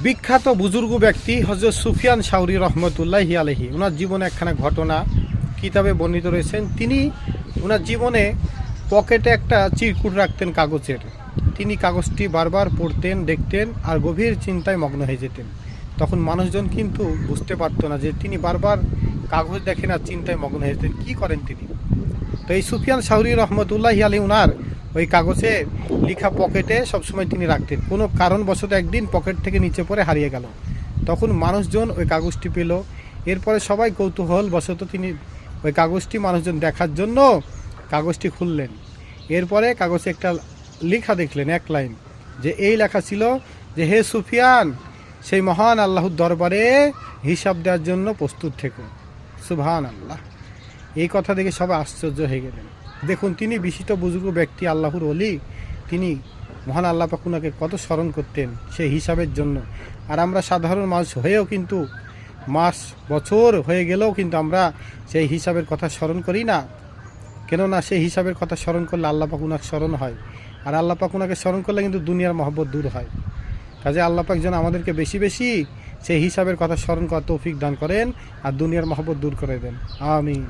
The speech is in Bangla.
বিখ্যাত বুজুর্গ ব্যক্তি হযরত সুফিয়ান সাউরি রহমতুল্লাহি আলাইহি, ওনার জীবনে একখানা ঘটনা কিতাবে বর্ণিত রয়েছেন। তিনি ওনার জীবনে পকেটে একটা চিরকুট রাখতেন কাগজের। তিনি কাগজটি বারবার পড়তেন, দেখতেন আর গভীর চিন্তায় মগ্ন হয়ে যেতেন। তখন মানুষজন কিন্তু বুঝতে পারতো না যে তিনি বারবার কাগজ দেখেন আর চিন্তায় মগ্ন হয়ে যেতেন, কী করেন তিনি। তো এই সুফিয়ান সাউরি রহমতুল্লাহি আলাইহি ওনার ওই কাগজে লেখা পকেটে সবসময় তিনি রাখতেন। কোনো কারণবশত একদিন পকেট থেকে নিচে পড়ে হারিয়ে গেল। তখন মানুষজন ওই কাগজটি পেল। এরপরে সবাই কৌতূহলবশত তিনি ওই কাগজটি মানুষজন দেখার জন্য কাগজটি খুললেন। এরপরে কাগজে একটা লেখা দেখলেন, এক লাইন, যে এই লেখা ছিল যে হে সুফিয়ান, সেই মহান আল্লাহর দরবারে হিসাব দেওয়ার জন্য প্রস্তুত থেকো। সুবহান আল্লাহ। এই কথা দেখে সবাই আশ্চর্য হয়ে গেলেন। দেখুন, তিনি বিশিষ্ট বুজুর্গ ব্যক্তি, আল্লাহর ওলি, তিনি মহান আল্লাহ পাক উনাকে কত স্মরণ করতেন সেই হিসাবের জন্য। আর আমরা সাধারণ মানুষ হয়েও কিন্তু মাস বছর হয়ে গেলেও কিন্তু আমরা সেই হিসাবের কথা স্মরণ করি না। কেননা সেই হিসাবের কথা স্মরণ করলে আল্লাহ পাক উনাকে স্মরণ হয়, আর আল্লাহ পাক উনাকে স্মরণ করলে কিন্তু দুনিয়ার মহব্বত দূর হয়। কাজে আল্লাহ পাক যেন আমাদেরকে বেশি বেশি সেই হিসাবের কথা স্মরণ করার তৌফিক দান করেন আর দুনিয়ার মহব্বত দূর করে দেন। আমিন।